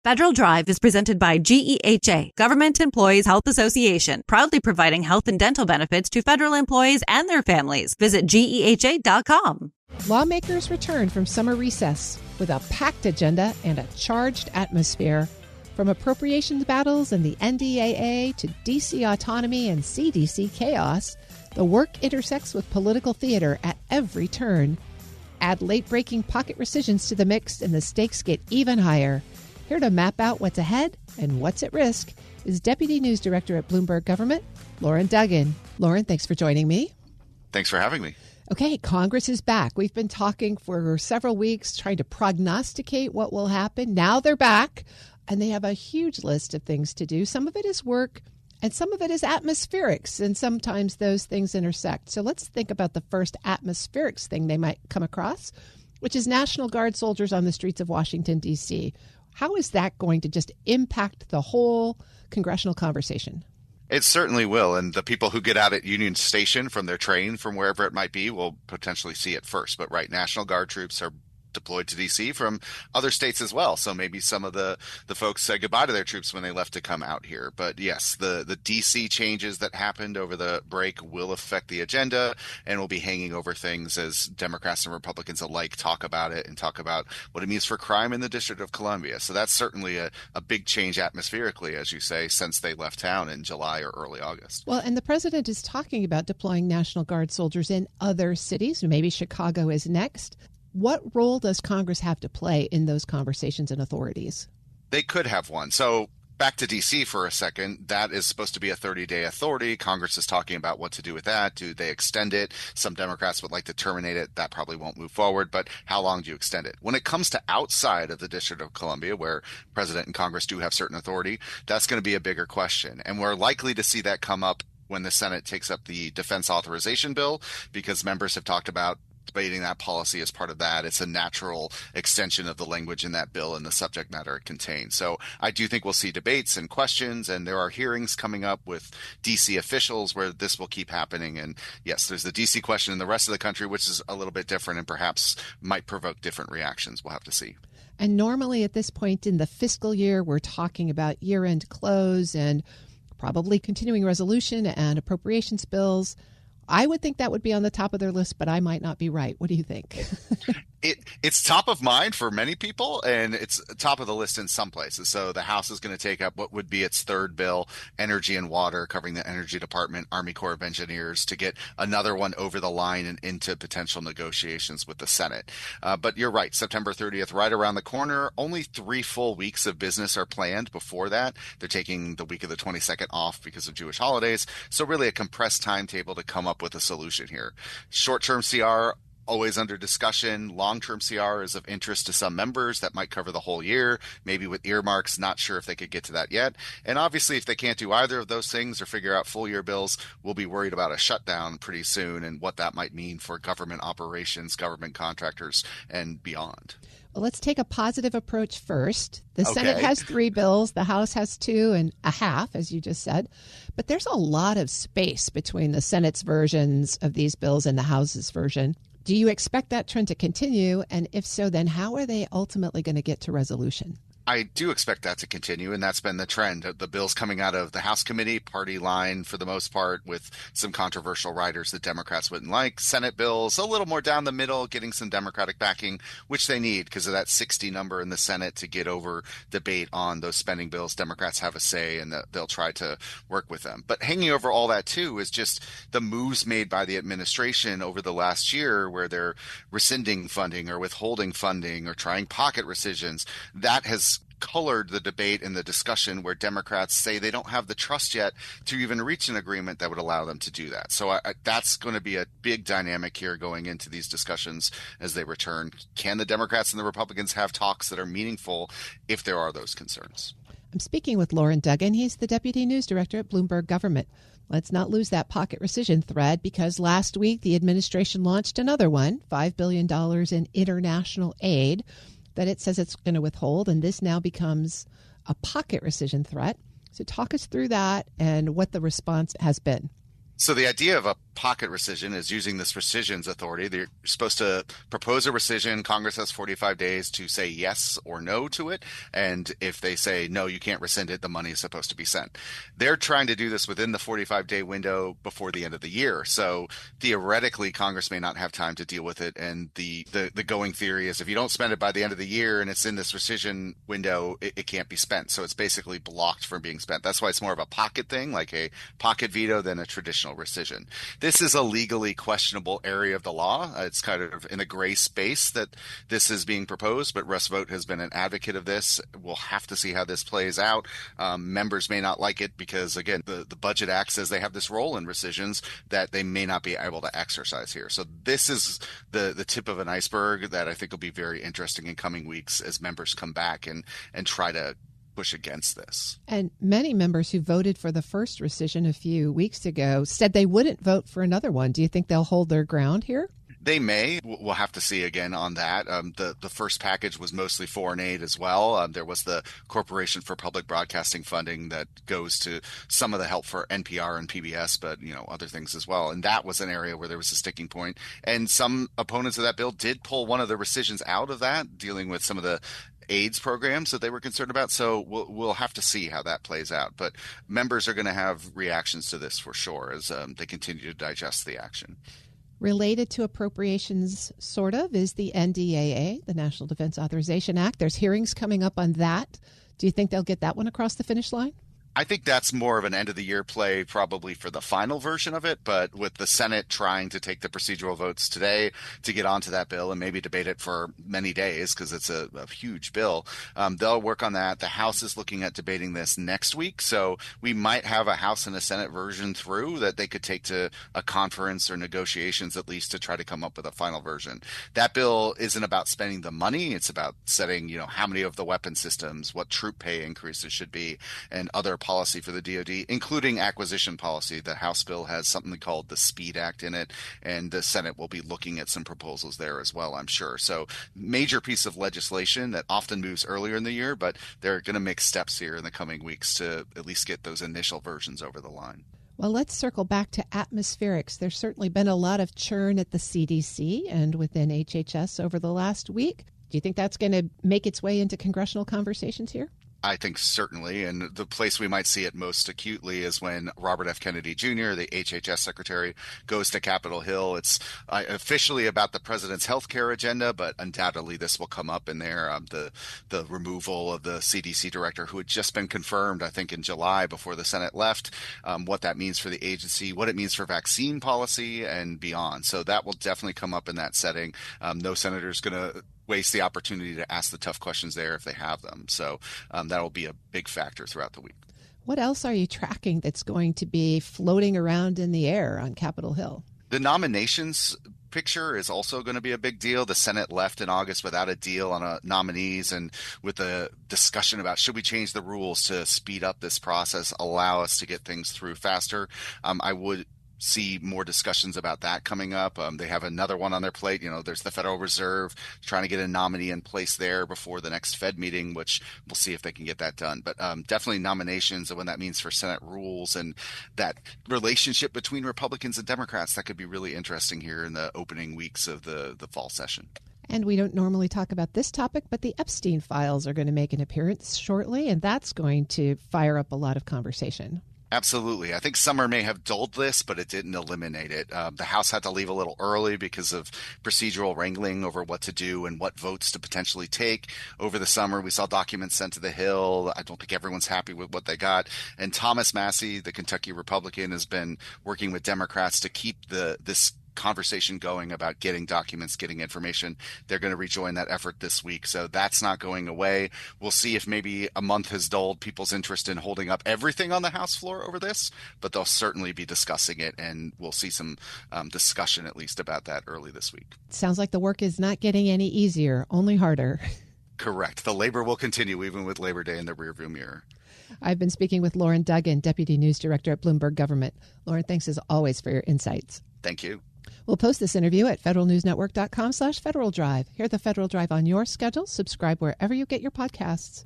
Federal Drive is presented by GEHA, Government Employees Health Association, proudly providing health and dental benefits to federal employees and their families. Visit GEHA.com. Lawmakers return from summer recess with a packed agenda and a charged atmosphere. From appropriations battles and the NDAA to DC autonomy and CDC chaos, the work intersects with political theater at every turn. Add late-breaking pocket rescissions to the mix and the stakes get even higher. Here to map out what's ahead and what's at risk is Deputy News Director at Bloomberg Government, Lauren Duggan. Lauren, thanks for joining me. Thanks for having me. Okay, Congress is back. We've been talking for several weeks, trying to prognosticate what will happen. Now they're back, and they have a huge list of things to do. Some of it is work, and some of it is atmospherics, and sometimes those things intersect. So let's think about the first atmospherics thing they might come across, which is National Guard soldiers on the streets of Washington, D.C. How is that going to just impact the whole congressional conversation? It certainly will. And the people who get out at Union Station from their train, from wherever it might be, will potentially see it first. But right, National Guard troops are deployed to D.C. from other states as well. So maybe some of the folks said goodbye to their troops when they left to come out here. But yes, the D.C. changes that happened over the break will affect the agenda and will be hanging over things as Democrats and Republicans alike talk about it and talk about what it means for crime in the District of Columbia. So that's certainly a big change atmospherically, as you say, since they left town in July or early August. Well, and the president is talking about deploying National Guard soldiers in other cities. Maybe Chicago is next. What role does Congress have to play in those conversations and authorities? They could have one. So back to D.C. for a second, that is supposed to be a 30-day authority. Congress is talking about what to do with that. Do they extend it? Some Democrats would like to terminate it. That probably won't move forward. But how long do you extend it? When it comes to outside of the District of Columbia, where President and Congress do have certain authority, that's going to be a bigger question. And we're likely to see that come up when the Senate takes up the Defense Authorization Bill, because members have talked about debating that policy as part of that. It's a natural extension of the language in that bill and the subject matter it contains. So I do think we'll see debates and questions, and there are hearings coming up with D.C. officials where this will keep happening. And yes, there's the D.C. question in the rest of the country, which is a little bit different and perhaps might provoke different reactions. We'll have to see. And normally at this point in the fiscal year, we're talking about year-end close and probably continuing resolution and appropriations bills. I would think that would be on the top of their list, but I might not be right. What do you think? It's top of mind for many people, and it's top of the list in some places. So the House is going to take up what would be its third bill, Energy and Water, covering the Energy Department, Army Corps of Engineers, to get another one over the line and into potential negotiations with the Senate. But you're right, September 30th, right around the corner. Only 3 full weeks of business are planned before that. They're taking the week of the 22nd off because of Jewish holidays. So really a compressed timetable to come up with a solution here. Short-term CR, always under discussion. Long-term CR is of interest to some members. That might cover the whole year, maybe with earmarks. Not sure if they could get to that yet. And obviously, if they can't do either of those things or figure out full-year bills, we'll be worried about a shutdown pretty soon and what that might mean for government operations, government contractors, and beyond. Well, let's take a positive approach first. The Senate has 3 bills. The House has 2.5, as you just said. But there's a lot of space between the Senate's versions of these bills and the House's version. Do you expect that trend to continue? And if so, then how are they ultimately going to get to resolution? I do expect that to continue, and that's been the trend. The bills coming out of the House committee, party line for the most part, with some controversial riders that Democrats wouldn't like. Senate bills, a little more down the middle, getting some Democratic backing, which they need because of that 60 number in the Senate to get over debate on those spending bills. Democrats have a say, and they'll try to work with them. But hanging over all that, too, is just the moves made by the administration over the last year where they're rescinding funding or withholding funding or trying pocket rescissions. That has colored the debate and the discussion where Democrats say they don't have the trust yet to even reach an agreement that would allow them to do that. So that's going to be a big dynamic here going into these discussions as they return. Can the Democrats and the Republicans have talks that are meaningful if there are those concerns? I'm speaking with Lauren Duggan. He's the Deputy News Director at Bloomberg Government. Let's not lose that pocket rescission thread, because last week the administration launched another one, $5 billion in international aid that it says it's going to withhold, and this now becomes a pocket rescission threat. So talk us through that and what the response has been. So the idea of a pocket rescission is using this rescissions authority. They're supposed to propose a rescission. Congress has 45 days to say yes or no to it. And if they say, no, you can't rescind it, the money is supposed to be sent. They're trying to do this within the 45-day window before the end of the year. So theoretically, Congress may not have time to deal with it. And the going theory is if you don't spend it by the end of the year and it's in this rescission window, it can't be spent. So it's basically blocked from being spent. That's why it's more of a pocket thing, like a pocket veto than a traditional rescission. This is a legally questionable area of the law. It's kind of in a gray space that this is being proposed, but Russ Vought has been an advocate of this. We'll have to see how this plays out. Members may not like it because, again, the Budget Act says they have this role in rescissions that they may not be able to exercise here. So this is the tip of an iceberg that I think will be very interesting in coming weeks as members come back and try to push against this. And many members who voted for the first rescission a few weeks ago said they wouldn't vote for another one. Do you think they'll hold their ground here? They may. We'll have to see again on that. The first package was mostly foreign aid as well. There was the Corporation for Public Broadcasting funding that goes to some of the help for NPR and PBS, but other things as well. And that was an area where there was a sticking point. And some opponents of that bill did pull one of the rescissions out of that, dealing with some of the AIDS programs that they were concerned about. So we'll have to see how that plays out. But members are going to have reactions to this for sure as they continue to digest the action. Related to appropriations, sort of, is the NDAA, the National Defense Authorization Act. There's hearings coming up on that. Do you think they'll get that one across the finish line? I think that's more of an end-of-the-year play probably for the final version of it, but with the Senate trying to take the procedural votes today to get onto that bill and maybe debate it for many days because it's a huge bill, they'll work on that. The House is looking at debating this next week, so we might have a House and a Senate version through that they could take to a conference or negotiations at least to try to come up with a final version. That bill isn't about spending the money. It's about setting, how many of the weapon systems, what troop pay increases should be, and other policy for the DoD, including acquisition policy. The House bill has something called the SPEED Act in it, and the Senate will be looking at some proposals there as well, I'm sure. So major piece of legislation that often moves earlier in the year, but they're going to make steps here in the coming weeks to at least get those initial versions over the line. Well, let's circle back to atmospherics. There's certainly been a lot of churn at the CDC and within HHS over the last week. Do you think that's going to make its way into congressional conversations here? I think certainly, and the place we might see it most acutely is when Robert F. Kennedy Jr., the HHS secretary, goes to Capitol Hill. It's officially about the president's healthcare agenda, but undoubtedly this will come up in there. The removal of the CDC director who had just been confirmed, I think, in July before the Senate left, what that means for the agency, what it means for vaccine policy and beyond. So that will definitely come up in that setting. No senator's going to waste the opportunity to ask the tough questions there if they have them. So that'll be a big factor throughout the week. What else are you tracking that's going to be floating around in the air on Capitol Hill? The nominations picture is also going to be a big deal. The Senate left in August without a deal on nominees, and with a discussion about should we change the rules to speed up this process, allow us to get things through faster. I would see more discussions about that coming up. They have another one on their plate. There's the Federal Reserve trying to get a nominee in place there before the next Fed meeting, which we'll see if they can get that done. But definitely nominations and what that means for Senate rules and that relationship between Republicans and Democrats, that could be really interesting here in the opening weeks of the fall session. And we don't normally talk about this topic, but the Epstein files are going to make an appearance shortly, and that's going to fire up a lot of conversation. Absolutely. I think summer may have dulled this, but it didn't eliminate it. The House had to leave a little early because of procedural wrangling over what to do and what votes to potentially take. Over the summer, we saw documents sent to the Hill. I don't think everyone's happy with what they got. And Thomas Massie, the Kentucky Republican, has been working with Democrats to keep this conversation going about getting documents, getting information. They're going to rejoin that effort this week. So that's not going away. We'll see if maybe a month has dulled people's interest in holding up everything on the House floor over this, but they'll certainly be discussing it, and we'll see some discussion at least about that early this week. Sounds like the work is not getting any easier, only harder. Correct. The labor will continue even with Labor Day in the rearview mirror. I've been speaking with Lauren Duggan, Deputy News Director at Bloomberg Government. Lauren, thanks as always for your insights. Thank you. We'll post this interview at federalnewsnetwork.com/Federal Drive. Hear the Federal Drive on your schedule. Subscribe wherever you get your podcasts.